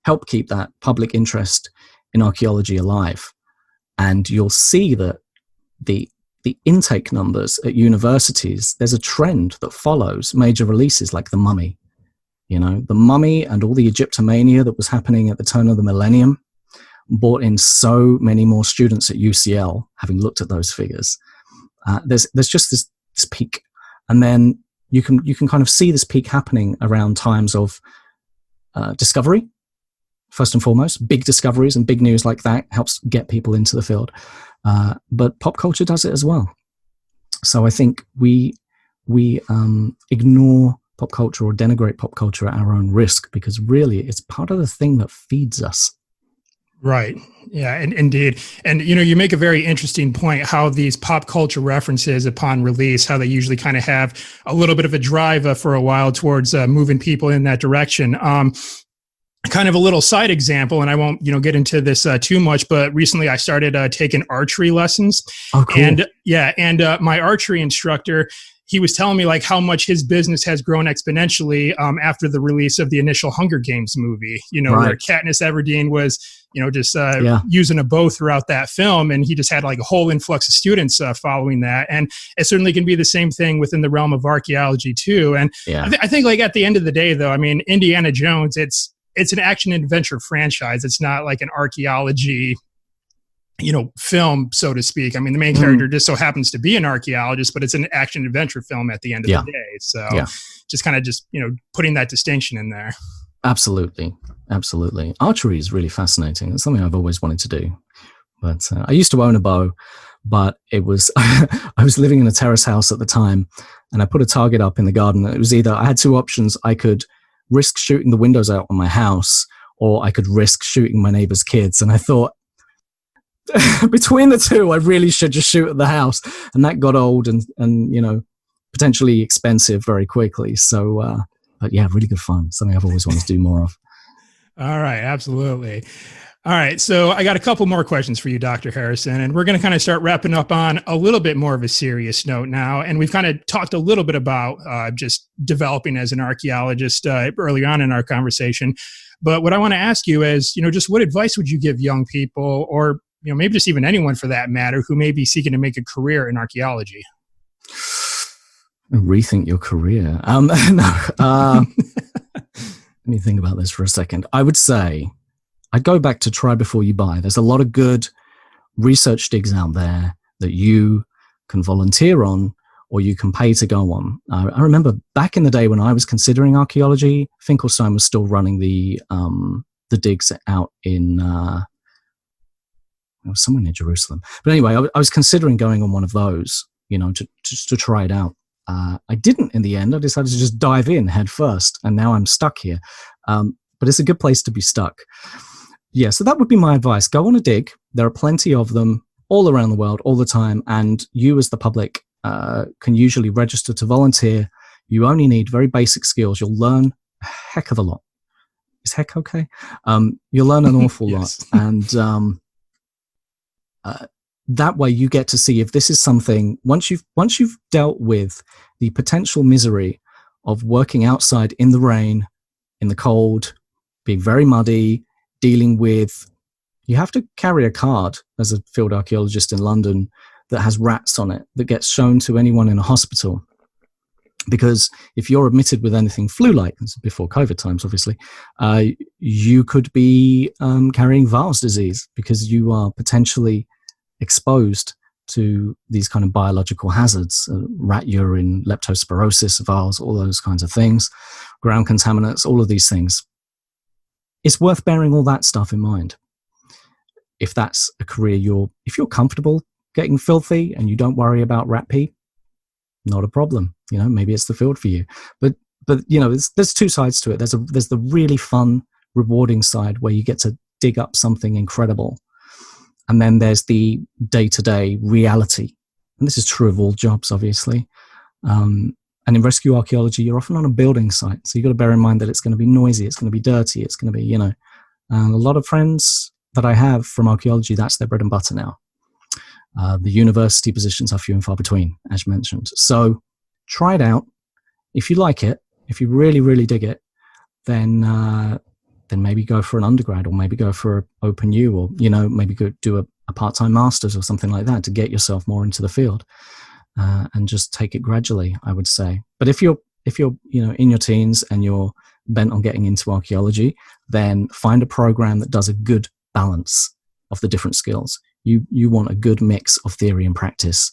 help keep that public interest in archaeology alive. And you'll see that the intake numbers at universities, there's a trend that follows major releases like The Mummy. The Mummy and all the Egyptomania that was happening at the turn of the millennium brought in so many more students at UCL, having looked at those figures. There's just this peak. And then you can kind of see this peak happening around times of discovery, first and foremost. Big discoveries and big news like that helps get people into the field. But pop culture does it as well. So I think we ignore pop culture or denigrate pop culture at our own risk, because really it's part of the thing that feeds us. Right. Yeah, and indeed. And, you make a very interesting point how these pop culture references upon release, how they usually kind of have a little bit of a drive for a while towards moving people in that direction. Kind of a little side example, and I won't, get into this too much, but recently I started taking archery lessons. Oh, cool. And my archery instructor, he was telling me like how much his business has grown exponentially after the release of the initial Hunger Games movie, where Katniss Everdeen was, just using a bow throughout that film. And he just had like a whole influx of students following that. And it certainly can be the same thing within the realm of archaeology too. And I think like at the end of the day, though, I mean, Indiana Jones, it's an action adventure franchise. It's not like an archaeology, film, so to speak. I mean, the main character just so happens to be an archaeologist, but it's an action adventure film at the end of the day. So just kind of putting that distinction in there. Absolutely. Archery is really fascinating. It's something I've always wanted to do. But I used to own a bow, but it was, I was living in a terrace house at the time, and I put a target up in the garden. It was either, I had two options. I could risk shooting the windows out on my house, or I could risk shooting my neighbor's kids. And I thought, between the two, I really should just shoot at the house. And that got old and potentially expensive very quickly. So, but yeah, really good fun. Something I've always wanted to do more of. All right. Absolutely. All right. So I got a couple more questions for you, Dr. Harrison, and we're going to kind of start wrapping up on a little bit more of a serious note now. And we've kind of talked a little bit about just developing as an archaeologist early on in our conversation. But what I want to ask you is, just what advice would you give young people, or maybe just even anyone for that matter, who may be seeking to make a career in archaeology? Rethink your career. Let me think about this for a second. I would say I'd go back to try before you buy. There's a lot of good research digs out there that you can volunteer on or you can pay to go on. I remember back in the day when I was considering archaeology, Finkelstein was still running the digs out in it was somewhere near Jerusalem. But anyway, I was considering going on one of those, to try it out. I didn't in the end. I decided to just dive in head first, and now I'm stuck here. But it's a good place to be stuck. Yeah, so that would be my advice. Go on a dig. There are plenty of them all around the world, all the time. And you as the public can usually register to volunteer. You only need very basic skills. You'll learn a heck of a lot. Is heck okay? You'll learn an awful lot. And that way you get to see if this is something, once you've dealt with the potential misery of working outside in the rain, in the cold, being very muddy, dealing with, you have to carry a card as a field archaeologist in London that has rats on it that gets shown to anyone in a hospital. Because if you're admitted with anything flu-like, before COVID times, obviously, you could be carrying Vars disease because you are potentially exposed to these kind of biological hazards, rat urine, leptospirosis, Vars, all those kinds of things, ground contaminants, all of these things. It's worth bearing all that stuff in mind. If that's a career if you're comfortable getting filthy and you don't worry about rat pee, not a problem. Maybe it's the field for you. But there's two sides to it. There's the really fun, rewarding side where you get to dig up something incredible. And then there's the day-to-day reality. And this is true of all jobs, obviously. And in rescue archaeology, you're often on a building site. So you've got to bear in mind that it's going to be noisy, it's going to be dirty, it's going to be, and a lot of friends that I have from archaeology, that's their bread and butter now. The university positions are few and far between, as mentioned. So try it out. If you like it, if you really, really dig it, then maybe go for an undergrad, or maybe go for Open U, or, maybe go do a part-time master's or something like that to get yourself more into the field, and just take it gradually, I would say. But if you're in your teens and you're bent on getting into archaeology, then find a program that does a good balance of the different skills. You want a good mix of theory and practice,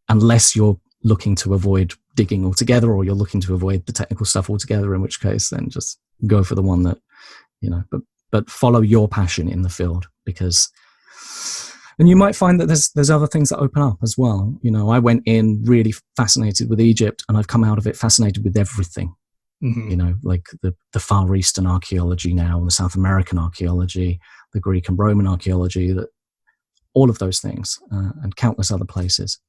unless you're looking to avoid digging altogether, or you're looking to avoid the technical stuff altogether, in which case then just go for the one that, but follow your passion in the field, and you might find that there's other things that open up as well. I went in really fascinated with Egypt, and I've come out of it fascinated with everything. Mm-hmm. Like the Far Eastern archaeology now, and the South American archaeology, the Greek and Roman archaeology, all of those things, and countless other places.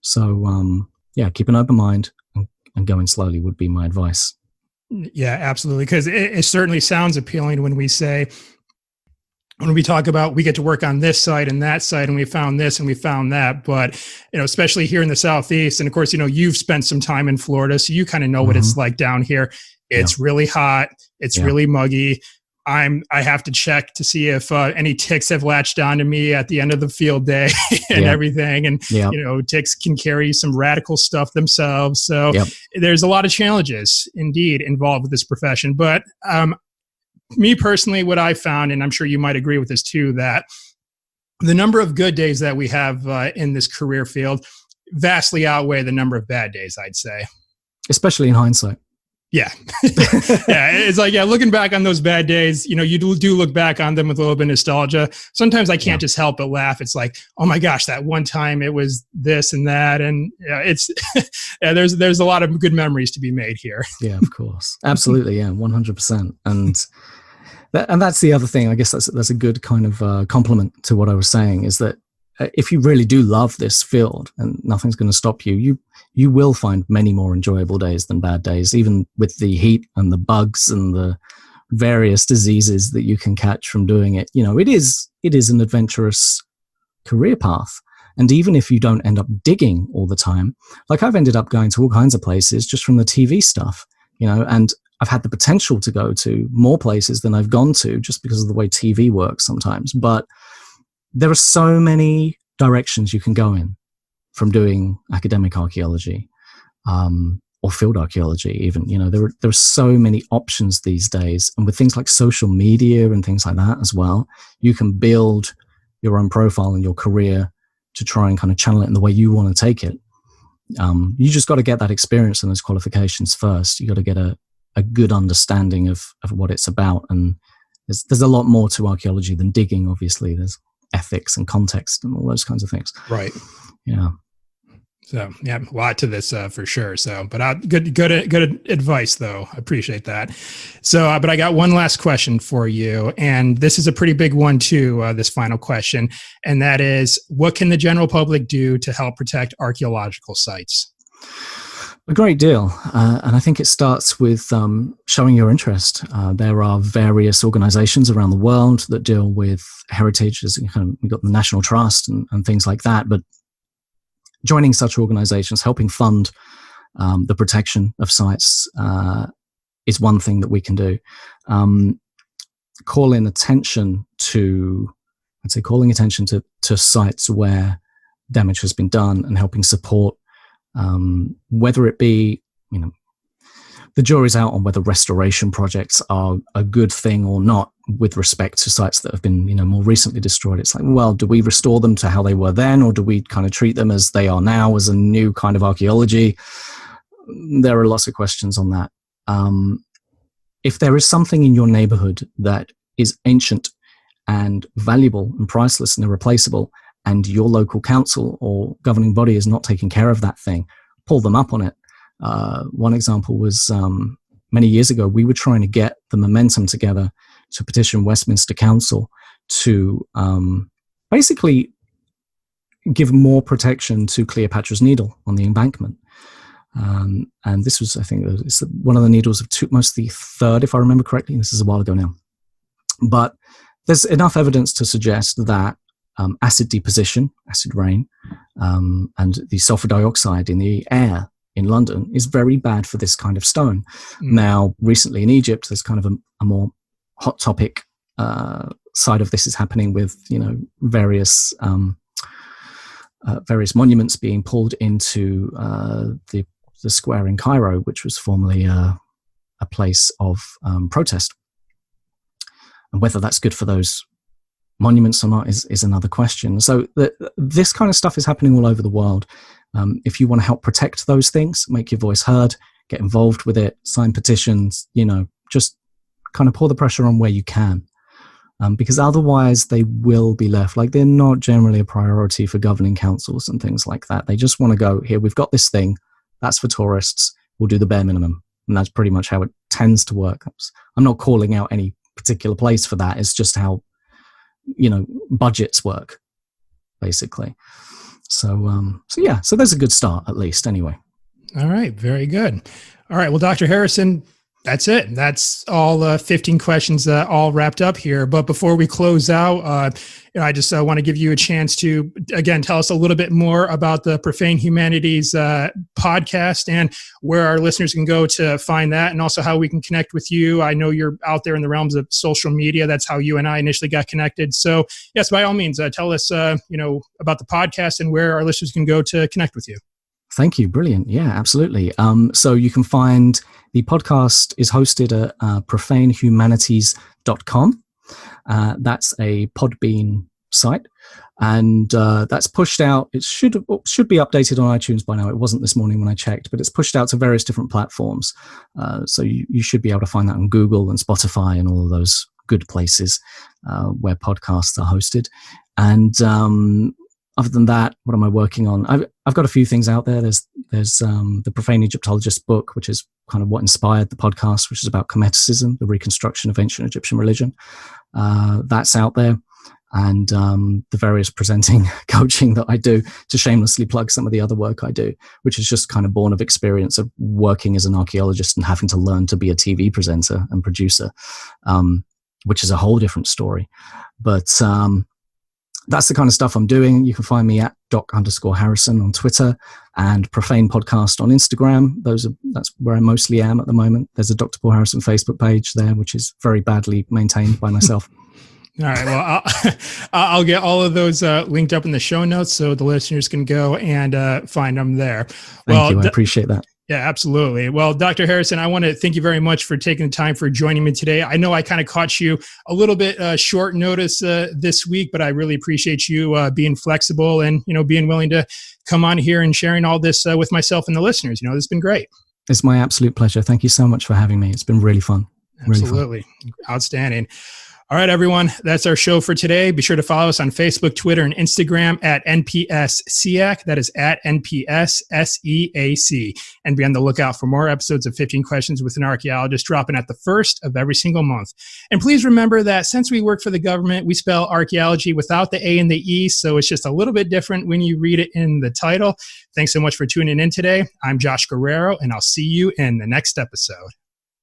So, keep an open mind and going slowly would be my advice. Yeah, absolutely. Because it certainly sounds appealing when we talk about we get to work on this site and that site, and we found this and we found that. But, especially here in the Southeast, and of course, you've spent some time in Florida, so you kind of know what it's like down here. It's really hot. It's really muggy. I have to check to see if any ticks have latched onto me at the end of the field day and everything. And, ticks can carry some radical stuff themselves. So there's a lot of challenges indeed involved with this profession. But me personally, what I found, and I'm sure you might agree with this too, that the number of good days that we have in this career field vastly outweigh the number of bad days, I'd say. Especially in hindsight. Yeah. It's like, looking back on those bad days, you do look back on them with a little bit of nostalgia. Sometimes I can't just help but laugh. It's like, oh my gosh, that one time it was this and that. And it's, there's a lot of good memories to be made here. Yeah, of course. Absolutely. Yeah. 100%. And that's the other thing. I guess that's a good kind of compliment to what I was saying, is that if you really do love this field, and nothing's going to stop you, you will find many more enjoyable days than bad days, even with the heat and the bugs and the various diseases that you can catch from doing it. It is an adventurous career path. And even if you don't end up digging all the time, like I've ended up going to all kinds of places just from the TV stuff, and I've had the potential to go to more places than I've gone to just because of the way TV works sometimes. But there are so many directions you can go in from doing academic archaeology, or field archaeology even. There are so many options these days. And with things like social media and things like that as well, you can build your own profile and your career to try and kind of channel it in the way you want to take it. You just got to get that experience and those qualifications first. You got to get a good understanding of what it's about. And there's a lot more to archaeology than digging, obviously. There's ethics and context and all those kinds of things. Right. Yeah. So a lot to this for sure. So, but good advice though. I appreciate that. So, but I got one last question for you, and this is a pretty big one too. This final question, and that is, what can the general public do to help protect archaeological sites? A great deal. And I think it starts with showing your interest. There are various organizations around the world that deal with heritage. We've got the National Trust and things like that. But joining such organizations, helping fund the protection of sites is one thing that we can do. Calling attention to sites where damage has been done and helping support, whether it be, the jury's out on whether restoration projects are a good thing or not with respect to sites that have been, more recently destroyed. It's like, well, do we restore them to how they were then, or do we kind of treat them as they are now, as a new kind of archaeology? There are lots of questions on that. If there is something in your neighborhood that is ancient and valuable and priceless and irreplaceable, and your local council or governing body is not taking care of that thing, pull them up on it. One example was many years ago, we were trying to get the momentum together to petition Westminster Council to basically give more protection to Cleopatra's Needle on the embankment. And this was, I think, it's one of the needles of Tutmosis III, if I remember correctly. This is a while ago now. But there's enough evidence to suggest that acid deposition, acid rain, and the sulfur dioxide in the air in London is very bad for this kind of stone. Now, recently in Egypt, there's kind of a more hot topic side of this is happening with, various monuments being pulled into the square in Cairo, which was formerly a place of protest. And whether that's good for those monuments or not is another question. So this kind of stuff is happening all over the world. If you want to help protect those things, make your voice heard, get involved with it, sign petitions, just kind of pour the pressure on where you can. Because otherwise they will be left. Like, they're not generally a priority for governing councils and things like that. They just want to go, here, we've got this thing, that's for tourists, we'll do the bare minimum. And that's pretty much how it tends to work. I'm not calling out any particular place for that. It's just how, budgets work, basically. So there's a good start, at least, anyway. All right. Very good. All right. Well, Dr. Harrison, that's it. That's all 15 questions all wrapped up here. But before we close out, I just want to give you a chance to, again, tell us a little bit more about the Profane Humanities podcast and where our listeners can go to find that, and also how we can connect with you. I know you're out there in the realms of social media. That's how you and I initially got connected. So yes, by all means, tell us, about the podcast and where our listeners can go to connect with you. Thank you. Brilliant. Yeah, absolutely. So you can find the podcast is hosted at profanehumanities.com. That's a Podbean site, and that's pushed out. It should be updated on iTunes by now. It wasn't this morning when I checked, but it's pushed out to various different platforms. So you should be able to find that on Google and Spotify and all of those good places where podcasts are hosted. And other than that, what am I working on? I've got a few things out there. There's the Profane Egyptologist book, which is kind of what inspired the podcast, which is about Kemeticism, the reconstruction of ancient Egyptian religion. That's out there. And the various presenting coaching that I do, to shamelessly plug some of the other work I do, which is just kind of born of experience of working as an archaeologist and having to learn to be a TV presenter and producer, which is a whole different story. But that's the kind of stuff I'm doing. You can find me at doc_Harrison on Twitter and Profane Podcast on Instagram. That's where I mostly am at the moment. There's a Dr. Paul Harrison Facebook page there, which is very badly maintained by myself. All right. Well, I'll get all of those linked up in the show notes so the listeners can go and find them there. Thank you. I appreciate that. Yeah, absolutely. Well, Dr. Harrison, I want to thank you very much for taking the time for joining me today. I know I kind of caught you a little bit short notice this week, but I really appreciate you being flexible and, being willing to come on here and sharing all this with myself and the listeners. This has been great. It's my absolute pleasure. Thank you so much for having me. It's been really fun. Absolutely. Really fun. Outstanding. All right, everyone. That's our show for today. Be sure to follow us on Facebook, Twitter, and Instagram at NPSSEAC. That is at NPSSEAC. And be on the lookout for more episodes of 15 Questions with an Archaeologist dropping at the first of every single month. And please remember that since we work for the government, we spell archaeology without the A and the E, so it's just a little bit different when you read it in the title. Thanks so much for tuning in today. I'm Josh Guerrero, and I'll see you in the next episode.